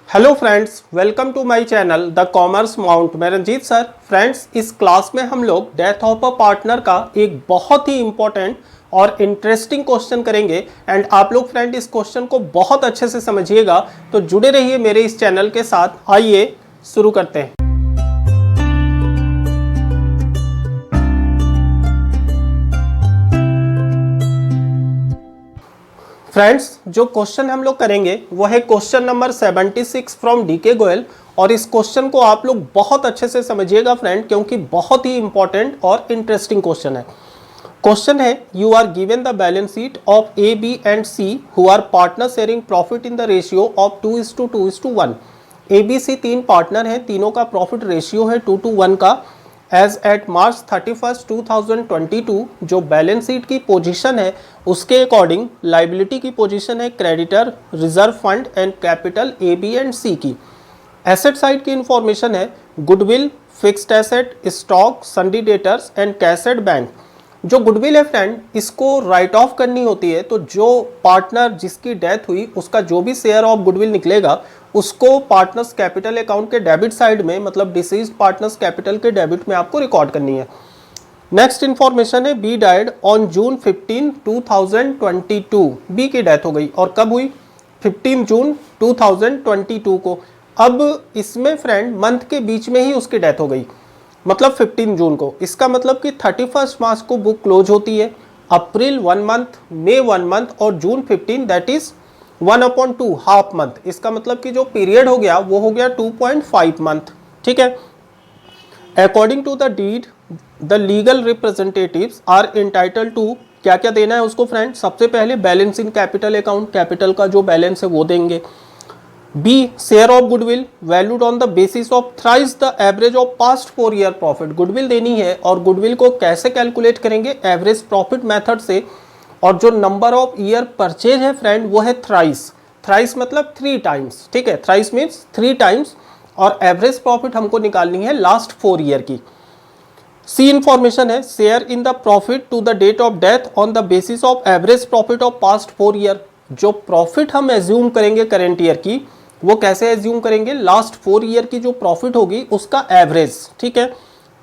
Hello friends, welcome to my channel the commerce mount. मैं Ranjit sir. Friends, इस class में हम लोग डेथ ऑफ अ पार्टनर का एक बहुत ही इंपॉर्टेंट और इंटरेस्टिंग क्वेश्चन करेंगे एंड आप लोग फ्रेंड इस क्वेश्चन को बहुत अच्छे से समझिएगा। तो जुड़े रहिए मेरे इस चैनल के साथ। आइए शुरू करते हैं। फ्रेंड्स, जो क्वेश्चन हम लोग करेंगे वो है question number 76 from DK Goyal. और इस क्वेश्चन को आप लोग बहुत अच्छे से समझिएगा फ्रेंड, क्योंकि बहुत ही इंपॉर्टेंट और इंटरेस्टिंग क्वेश्चन है। क्वेश्चन है, you are given the balance sheet of A B and C who are partner sharing profit in the ratio of 2:2:1। A B C तीन पार्टनर हैं, तीनों का प्रॉफिट रेशियो है 2:1 का। एज एट मार्च 31, 2022 जो balance sheet की position है उसके अकॉर्डिंग लाइबिलिटी की पोजीशन है creditor, reserve fund and capital A B and C की। एसेट साइड की इंफॉर्मेशन है goodwill, fixed asset, stock, sundry debtors and cash at bank. जो गुडविल है फ्रेंड, इसको राइट ऑफ करनी होती है, तो जो पार्टनर जिसकी डेथ हुई उसका जो भी शेयर ऑफ गुडविल निकलेगा उसको पार्टनर्स कैपिटल अकाउंट के डेबिट साइड में, मतलब डिसीज्ड पार्टनर्स कैपिटल के डेबिट में आपको रिकॉर्ड करनी है। नेक्स्ट इंफॉर्मेशन है, B died on June 15, 2022। B की डेथ हो गई और कब हुई? 15 जून 2022 को। अब इसमें फ्रेंड मंथ के बीच में ही उसकी डेथ हो गई, मतलब 15 जून को। इसका मतलब कि 31 मार्च को बुक क्लोज होती है, अप्रैल 1 मंथ, मई 1 मंथ और जून 15, दैट इज 1/2 हाफ मंथ। इसका मतलब कि जो पीरियड हो गया वो हो गया 2.5 मंथ। ठीक है। According to the deed the legal representatives are entitled to, क्या क्या देना है उसको फ्रेंड? सबसे पहले balance in capital account, capital का जो बैलेंस है वो देंगे। B, share of goodwill valued on the basis of thrice the average of past 4 year profit. Goodwill देनी है और गुडविल को कैसे कैलकुलेट करेंगे? एवरेज प्रॉफिट मेथड से। और जो नंबर ऑफ ईयर परचेज है फ्रेंड वो है थ्राइस। थ्राइस मतलब 3 टाइम्स। ठीक है, थ्राइस मीन्स 3 टाइम्स। और एवरेज प्रॉफिट हमको निकालनी है लास्ट 4 ईयर की। सी इंफॉर्मेशन है, share in the profit to the date of death on the basis of average profit of past 4 year. जो प्रॉफिट हम एज्यूम करेंगे करेंट ईयर की, वो कैसे एज्यूम करेंगे? लास्ट 4 ईयर की जो प्रॉफिट होगी उसका एवरेज। ठीक है।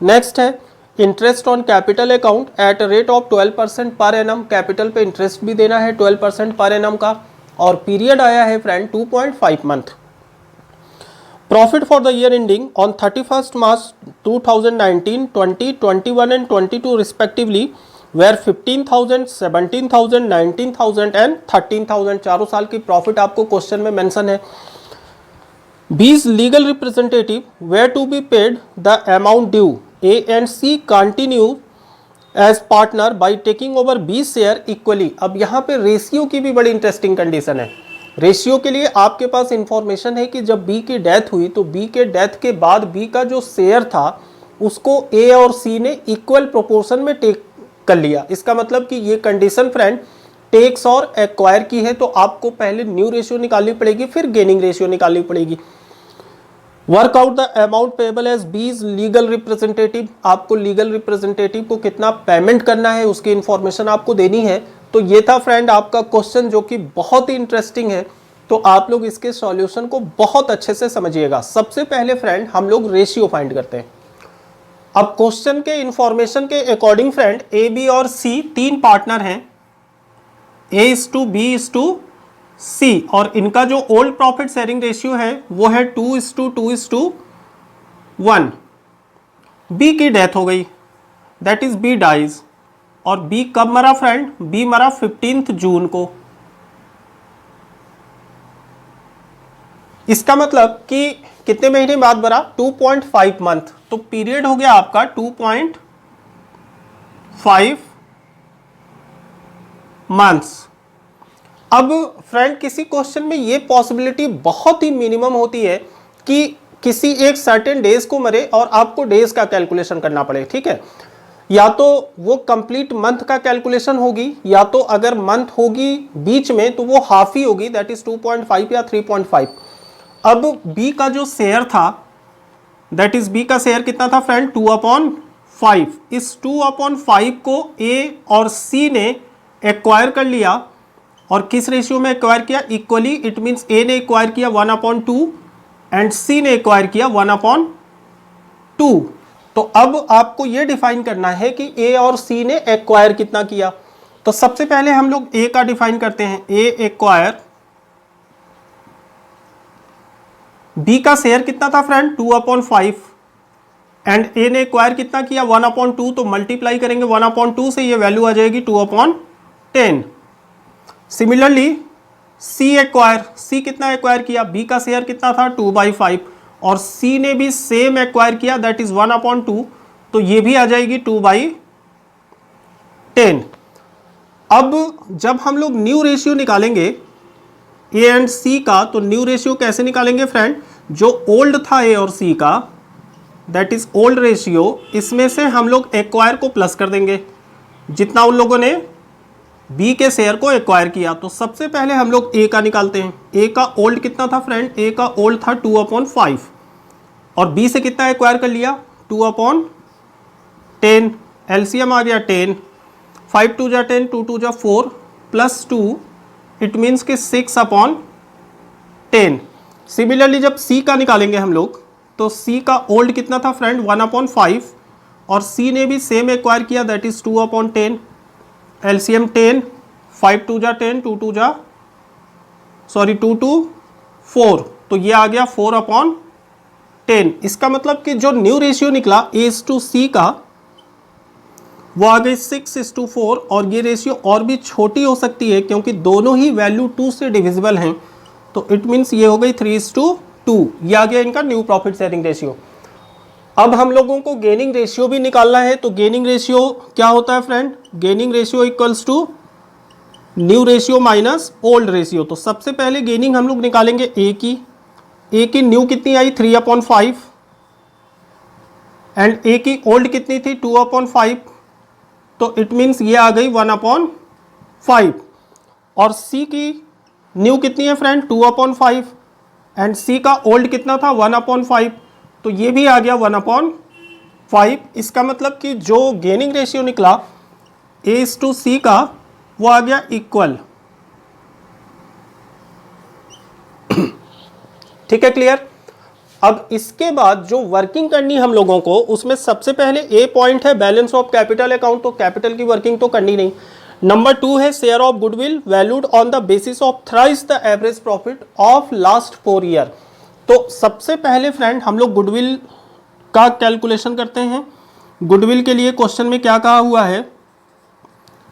नेक्स्ट है, interest on capital account at rate of 12% per annum. Capital पे इंटरेस्ट भी देना है 12% पर एनम का। और पीरियड आया है friend 2.5 month. Profit for the year ending on 31 March 2019, 20, 21 and 22 respectively were 15,000, 17,000, 19,000 and 13,000। चारों साल की प्रॉफिट आपको क्वेश्चन में मेंशन है। B's legal representative were to be paid the amount due. A and C continue as partner by taking over B's share equally. अब यहाँ पे ratio की भी बड़ी इंटरेस्टिंग कंडीशन है। रेशियो के लिए आपके पास इंफॉर्मेशन है कि जब B की डेथ हुई तो B के डेथ के बाद B का जो शेयर था उसको A और C ने इक्वल प्रोपोर्शन में टेक कर लिया। इसका मतलब कि ये कंडीशन फ्रेंड टेक्स और एक्वायर की है, तो आपको पहले न्यू रेशियो निकालनी पड़ेगी, फिर गेनिंग रेशियो निकालनी पड़ेगी। Work out the amount payable as B's legal representative. आपको लीगल रिप्रेजेंटेटिव को कितना पेमेंट करना है उसकी इंफॉर्मेशन आपको देनी है। तो ये था फ्रेंड आपका क्वेश्चन, जो कि बहुत ही इंटरेस्टिंग है। तो आप लोग इसके सॉल्यूशन को बहुत अच्छे से समझिएगा। सबसे पहले फ्रेंड हम लोग रेशियो फाइंड करते हैं। अब क्वेश्चन के इंफॉर्मेशन के अकॉर्डिंग फ्रेंड ए बी और सी तीन पार्टनर हैं, A:B:C, और इनका जो ओल्ड प्रॉफिट शेयरिंग रेशियो है वो है 2:2:1। बी की डेथ हो गई, दैट इज बी डाइज। और बी कब मरा फ्रेंड? बी मरा 15 जून को। इसका मतलब कि कितने महीने बाद मरा? 2.5 मंथ। तो पीरियड हो गया आपका 2.5 मंथ्स। अब फ्रेंड किसी क्वेश्चन में ये पॉसिबिलिटी बहुत ही मिनिमम होती है कि किसी एक सर्टेन डेज को मरे और आपको डेज का कैलकुलेशन करना पड़े। ठीक है, या तो वो कंप्लीट मंथ का कैलकुलेशन होगी, या तो अगर मंथ होगी बीच में तो वो हाफ ही होगी, दैट इज 2.5 या 3.5। अब बी का जो शेयर था, दैट इज बी का शेयर कितना था फ्रेंड? 2/5। इस 2/5 को ए और सी ने एक्वायर कर लिया। और किस रेशियो में एक्वायर किया? इक्वली। इट मींस ए ने एक्वायर किया 1/2 एंड सी ने एक्वायर किया 1/2। तो अब आपको ये डिफाइन करना है कि ए और सी ने एक्वायर कितना किया। तो सबसे पहले हम लोग ए का डिफाइन करते हैं, ए एक्वायर, बी का शेयर कितना था फ्रेंड 2/5 एंड ए ने एक्वायर कितना किया 1/2। तो मल्टीप्लाई करेंगे 1/2 से, ये वैल्यू आ जाएगी 2/10। सिमिलरली सी एक्वायर, सी कितना एक्वायर किया, बी का शेयर कितना था 2/5 और सी ने भी सेम एक्वायर किया दैट इज 1/2। तो ये भी आ जाएगी 2/10। अब जब हम लोग न्यू रेशियो निकालेंगे ए एंड सी का, तो न्यू रेशियो कैसे निकालेंगे फ्रेंड, जो ओल्ड था ए और सी का दैट इज ओल्ड रेशियो, इसमें से हम लोग एक्वायर को प्लस कर देंगे जितना उन लोगों ने बी के शेयर को एक्वायर किया। तो सबसे पहले हम लोग ए का निकालते हैं। ए का ओल्ड कितना था फ्रेंड, ए का ओल्ड था 2/5 और बी से कितना एक्वायर कर लिया 2/10। एलसीएम आ गया 10, 5 2 जा 10, 2 2 जा 4 प्लस 2, इट मीन्स कि 6/10। सिमिलरली जब सी का निकालेंगे हम लोग, तो सी का ओल्ड कितना था फ्रेंड 1/5 और सी ने भी सेम एक्वायर किया दैट इज 2/10। एलसीएम 10, 5 2 जा 10, 2 2 4, तो ये आ गया 4/10। इसका मतलब कि जो न्यू रेशियो निकला A/C का वो आ गई 6:4 और ये रेशियो और भी छोटी हो सकती है क्योंकि दोनों ही वैल्यू 2 से डिविजिबल हैं। तो इट मीन्स ये हो गई 3:2। ये आ गया इनका न्यू प्रॉफिट शेयरिंग रेशियो। अब हम लोगों को गेनिंग रेशियो भी निकालना है। तो गेनिंग रेशियो क्या होता है friend, gaining ratio equals to new ratio minus old ratio. तो सबसे पहले गेनिंग हम लोग निकालेंगे ए की न्यू कितनी आई 3/5 एंड ए की ओल्ड कितनी थी 2/5। तो इट मीन्स ये आ गई 1/5 और सी की न्यू कितनी है फ्रेंड 2/5 एंड सी का ओल्ड कितना था 1/5। तो ये भी आ गया 1/5। इसका मतलब कि जो गेनिंग रेशियो निकला A/C का वो आ गया इक्वल। ठीक है, क्लियर। अब इसके बाद जो वर्किंग करनी हम लोगों को, उसमें सबसे पहले ए पॉइंट है बैलेंस ऑफ कैपिटल अकाउंट। तो कैपिटल की वर्किंग तो करनी नहीं। नंबर 2 है share of goodwill valued on the basis of thrice the average profit of last 4 year. तो सबसे पहले फ्रेंड हम लोग गुडविल का कैलकुलेशन करते हैं। गुडविल के लिए क्वेश्चन में क्या कहा हुआ है,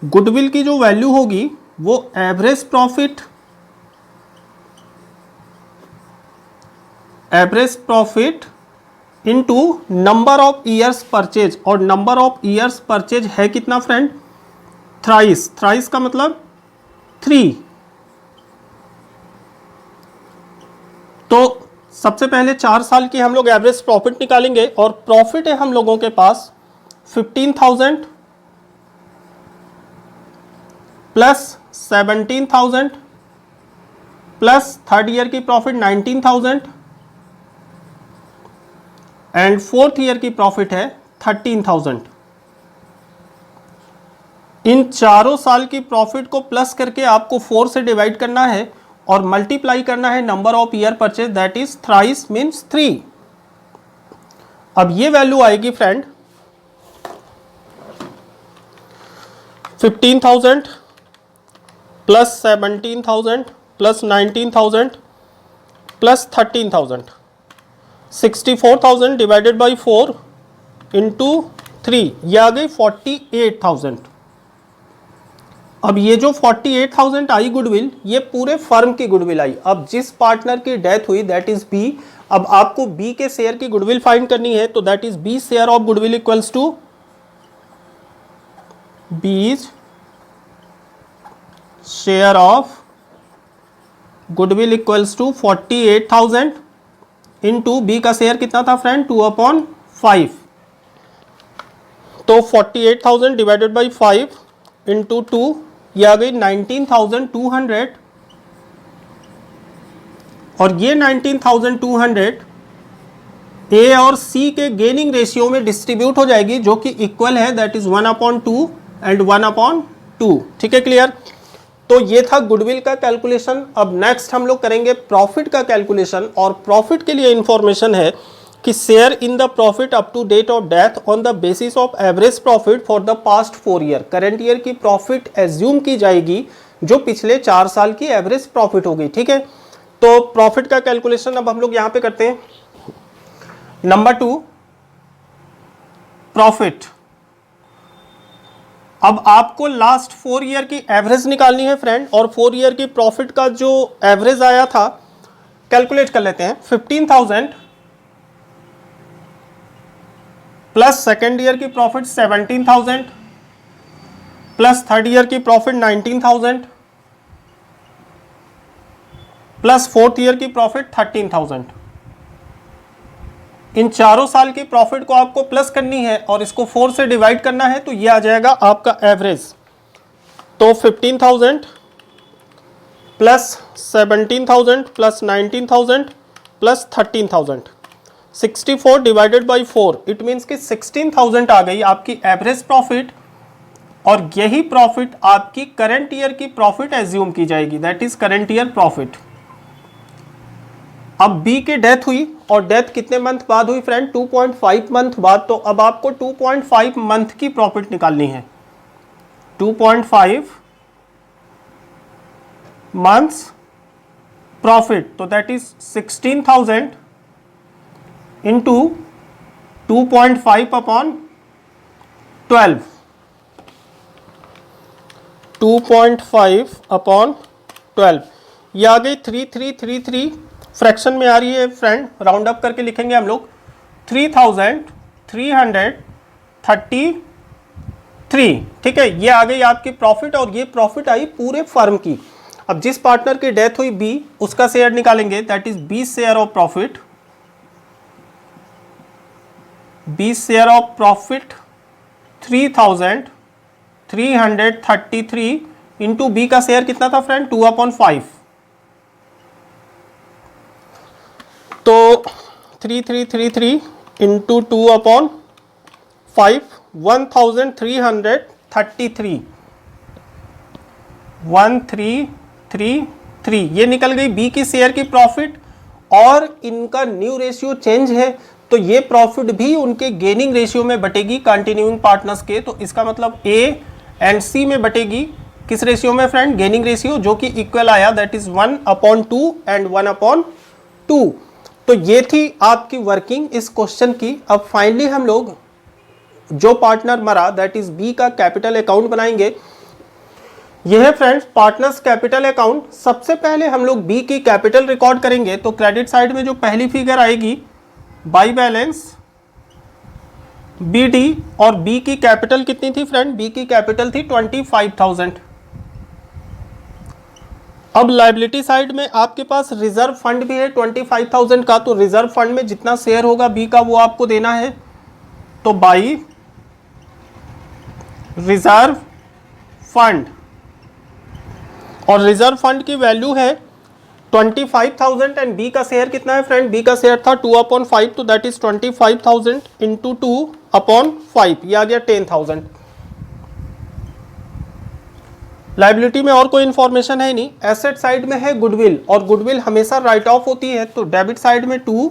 गुडविल की जो वैल्यू होगी वो average profit into number of years purchase, और नंबर ऑफ ईयर्स परचेज है कितना फ्रेंड थ्राइस का मतलब 3। तो सबसे पहले 4 साल की हम लोग एवरेज प्रॉफिट निकालेंगे और प्रॉफिट है हम लोगों के पास 15,000 प्लस 17,000 प्लस थर्ड ईयर की प्रॉफिट 19,000 एंड फोर्थ ईयर की प्रॉफिट है 13,000। इन चारों साल की प्रॉफिट को प्लस करके आपको 4 से डिवाइड करना है और मल्टीप्लाई करना है number of year purchase that is thrice means 3। अब ये वैल्यू आएगी friend 15,000 plus 17,000 plus 19,000 plus 13,000, 64,000 divided by 4 into 3, ये आ गई 48,000। अब ये जो 48,000 आई गुडविल, ये पूरे फर्म की गुडविल आई। अब जिस पार्टनर की डेथ हुई दैट इज बी, अब आपको बी के शेयर की गुडविल फाइंड करनी है। तो that is B share of goodwill equals to B's share of goodwill equals to 48,000 into B का शेयर कितना था फ्रेंड 2/5। तो 48,000 डिवाइडेड बाई 5 इंटू 2, ये आ गई 19,200 और ये 19,200 ए और सी के गेनिंग रेशियो में डिस्ट्रीब्यूट हो जाएगी जो कि इक्वल है दैट इज 1/2 एंड 1/2। ठीक है, क्लियर। तो ये था गुडविल का कैलकुलेशन। अब नेक्स्ट हम लोग करेंगे प्रॉफिट का कैलकुलेशन, और प्रॉफिट के लिए इंफॉर्मेशन है कि share in the profit up to date of death on the basis of average profit for the past 4 year. Current year की प्रॉफिट एज्यूम की जाएगी जो पिछले 4 साल की एवरेज प्रॉफिट होगी, ठीक है। तो प्रॉफिट का कैलकुलेशन अब हम लोग यहां पे करते हैं। Number 2 profit. अब आपको लास्ट 4 ईयर की एवरेज निकालनी है फ्रेंड, और 4 ईयर की प्रॉफिट का जो एवरेज आया था कैलकुलेट कर लेते हैं। 15,000 प्लस सेकेंड ईयर की प्रॉफिट 17,000 प्लस थर्ड ईयर की प्रॉफिट 19,000 प्लस फोर्थ ईयर की प्रॉफिट 13,000। इन चारों साल की प्रॉफिट को आपको प्लस करनी है और इसको 4 से डिवाइड करना है, तो ये आ जाएगा आपका एवरेज। तो 15,000 plus 17,000 plus 19,000 plus 13,000, 64 divided by 4, it means कि 16,000 आ गई आपकी एवरेज प्रॉफिट, और यही प्रॉफिट आपकी करंट ईयर की प्रॉफिट एज्यूम की जाएगी, that is current year profit. अब बी की डेथ हुई, और डेथ कितने मंथ बाद हुई फ्रेंड? 2.5 मंथ बाद। तो अब आपको 2.5 मंथ की प्रॉफिट निकालनी है। 2.5 मंथ्स प्रॉफिट, तो that is 16,000 into 2.5 upon 12, 2.5 upon 12, ये आ गई 3333। फ्रैक्शन में आ रही है फ्रेंड, राउंड अप करके लिखेंगे हम लोग 3,333, ठीक है। ये आ गई आपकी प्रॉफिट, और ये प्रॉफिट आई पूरे फर्म की। अब जिस पार्टनर की डेथ हुई बी, उसका शेयर निकालेंगे, that is B share of profit. B share of profit 3,333 into B का शेयर कितना था फ्रेंड? 2/5। तो 3,333 इंटू 2/5, 1,333, 1,333, ये निकल गई बी की शेयर की प्रॉफिट। और इनका न्यू रेशियो चेंज है, तो ये प्रॉफिट भी उनके गेनिंग रेशियो में बटेगी कंटिन्यूइंग पार्टनर्स के। तो इसका मतलब ए एंड सी में बटेगी किस रेशियो में फ्रेंड? गेनिंग रेशियो, जो कि इक्वल आया, दैट इज 1/2 एंड 1/2। तो ये थी आपकी वर्किंग इस क्वेश्चन की। अब फाइनली हम लोग जो पार्टनर मरा, दैट इज बी का कैपिटल अकाउंट बनाएंगे। यह है फ्रेंड्स पार्टनर्स कैपिटल अकाउंट। सबसे पहले हम लोग बी की कैपिटल रिकॉर्ड करेंगे। तो क्रेडिट साइड में जो पहली फिगर आएगी बाई बैलेंस बी डी, और बी की कैपिटल कितनी थी फ्रेंड? बी की कैपिटल थी 25,000। अब लायबिलिटी साइड में आपके पास रिजर्व फंड भी है 25,000 का। तो रिजर्व फंड में जितना शेयर होगा बी का वो आपको देना है। तो बाई रिजर्व फंड, और रिजर्व फंड की वैल्यू है 25,000 एंड बी का शेयर कितना है फ्रेंड? बी का शेयर था 2/5, तो दैट इज 25,000 इंटू 2/5, ये आ गया 10,000। लाइबिलिटी में और कोई इंफॉर्मेशन है नहीं। एसेट साइड में है गुडविल, और गुडविल हमेशा राइट ऑफ होती है। तो डेबिट साइड में 2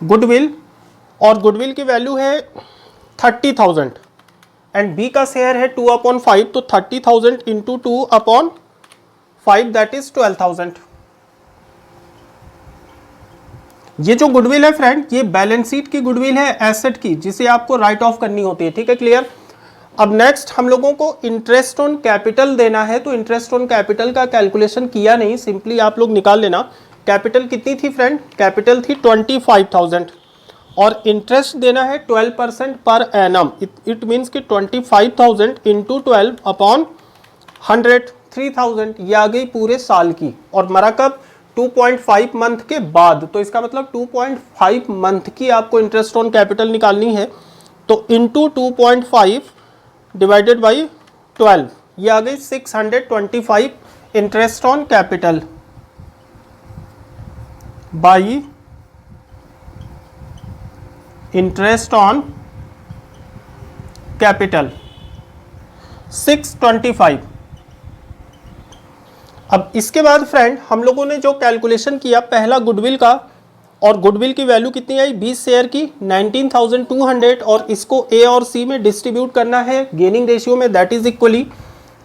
गुडविल, और गुडविल की वैल्यू है 30,000 एंड बी का शेयर है 2/5, तो 30,000 इंटू 2/5, दैट इज 12,000। ये जो गुडविल है फ्रेंड, ये बैलेंस शीट की गुडविल है एसेट की, जिसे आपको राइट ऑफ करनी होती है, ठीक है, क्लियर। अब नेक्स्ट हम लोगों को इंटरेस्ट ऑन कैपिटल देना है। तो इंटरेस्ट ऑन कैपिटल का कैलकुलेशन किया नहीं, सिंपली आप लोग निकाल लेना। कैपिटल कितनी थी फ्रेंड? कैपिटल थी 25,000, और इंटरेस्ट देना है 12% पर एनम। इट मीन्स कि 25,000 इंटू 12/100, 3,000, ये आ गई पूरे साल की। और मरा कब? 2.5 मंथ के बाद। तो इसका मतलब 2.5 मंथ की आपको इंटरेस्ट ऑन कैपिटल निकालनी है। तो इंटू 2.5 डिवाइडेड बाई 12, ये आ गई 625 interest on capital by interest on capital. 625। अब इसके बाद फ्रेंड हम लोगों ने जो कैलकुलेशन किया पहला गुडविल का, और गुडविल की वैल्यू कितनी आई 20 शेयर की 19,200, और इसको ए और सी में डिस्ट्रीब्यूट करना है गेनिंग रेशियो में, दैट इज इक्वली।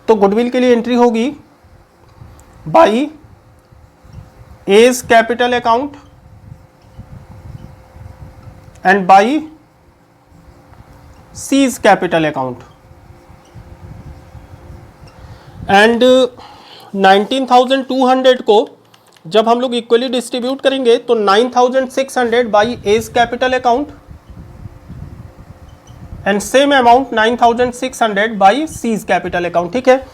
तो गुडविल के लिए एंट्री होगी by A's capital account and by C's capital account, and 19,200 को जब हम लोग इक्वली डिस्ट्रीब्यूट करेंगे तो 9,600 by A's capital account and same amount 9,600 by C's capital account. ठीक है,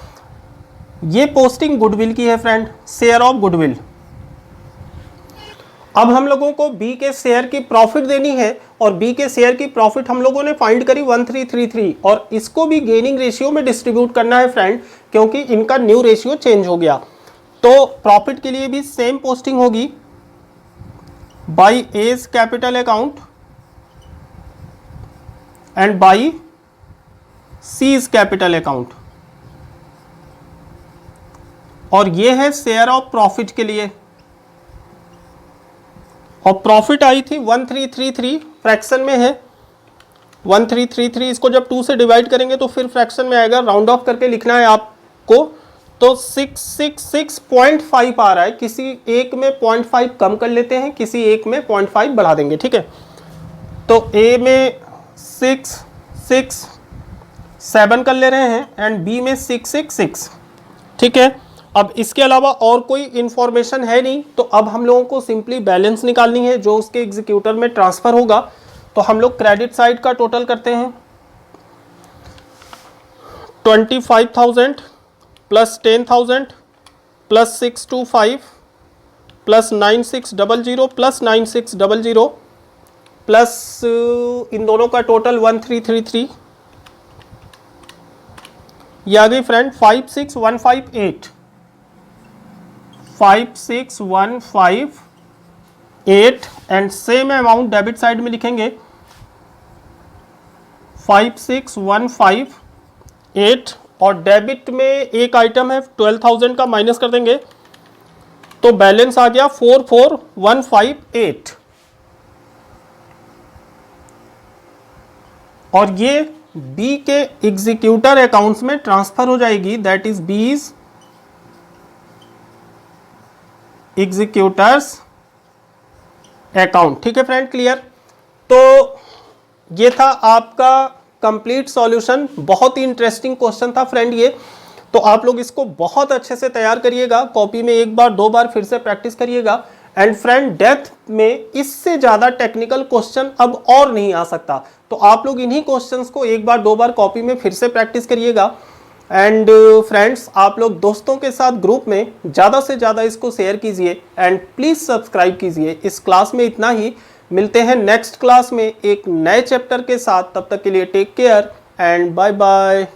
ये पोस्टिंग गुडविल की है फ्रेंड, शेयर ऑफ गुडविल। अब हम लोगों को बी के शेयर की प्रॉफिट देनी है, और बी के शेयर की प्रॉफिट हम लोगों ने फाइंड करी 1333, और इसको भी गेनिंग रेशियो में डिस्ट्रीब्यूट करना है फ्रेंड, क्योंकि इनका न्यू रेशियो चेंज हो गया। तो प्रॉफिट के लिए भी सेम पोस्टिंग होगी by A's capital account and by C's capital account, और ये है शेयर ऑफ प्रॉफिट के लिए। और प्रॉफिट आई थी 1333, फ्रैक्शन में है 1333, इसको जब 2 से डिवाइड करेंगे तो फिर फ्रैक्शन में आएगा, राउंड ऑफ करके लिखना है आपको। तो 666.5 आ रहा है, किसी एक में 0.5 कम कर लेते हैं, किसी एक में 0.5 बढ़ा देंगे। ठीक है, तो ए में 667 कर ले रहे हैं एंड बी में 666। ठीक है, अब इसके अलावा और कोई इंफॉर्मेशन है नहीं, तो अब हम लोगों को सिंपली बैलेंस निकालनी है जो उसके एग्जीक्यूटर में ट्रांसफर होगा। तो हम लोग क्रेडिट साइड का टोटल करते हैं, 25,000 plus 10,000 plus 625 plus 9600 plus 9600 plus इन दोनों का टोटल 1333, ये आ गई friend 56158, 56158, and same amount debit side में लिखेंगे 56158, और डेबिट में एक आइटम है 12,000 का माइनस कर देंगे तो बैलेंस आ गया 44,158, और ये बी के एग्जीक्यूटर अकाउंट्स में ट्रांसफर हो जाएगी, दैट इज बीज एग्जीक्यूटर्स अकाउंट। ठीक है फ्रेंड, क्लियर। तो ये था आपका कंप्लीट सॉल्यूशन, बहुत ही इंटरेस्टिंग क्वेश्चन था फ्रेंड ये। तो आप लोग इसको बहुत अच्छे से तैयार करिएगा, कॉपी में एक बार 2 बार फिर से प्रैक्टिस करिएगा। एंड फ्रेंड, डेथ में इससे ज़्यादा टेक्निकल क्वेश्चन अब और नहीं आ सकता, तो आप लोग इन्हीं क्वेश्चंस को एक बार 2 बार कॉपी में फिर से प्रैक्टिस करिएगा। एंड फ्रेंड्स, आप लोग दोस्तों के साथ ग्रुप में ज़्यादा से ज़्यादा इसको शेयर कीजिए एंड प्लीज़ सब्सक्राइब कीजिए। इस क्लास में इतना ही, मिलते हैं नेक्स्ट क्लास में एक नए चैप्टर के साथ, तब तक के लिए take care and bye bye.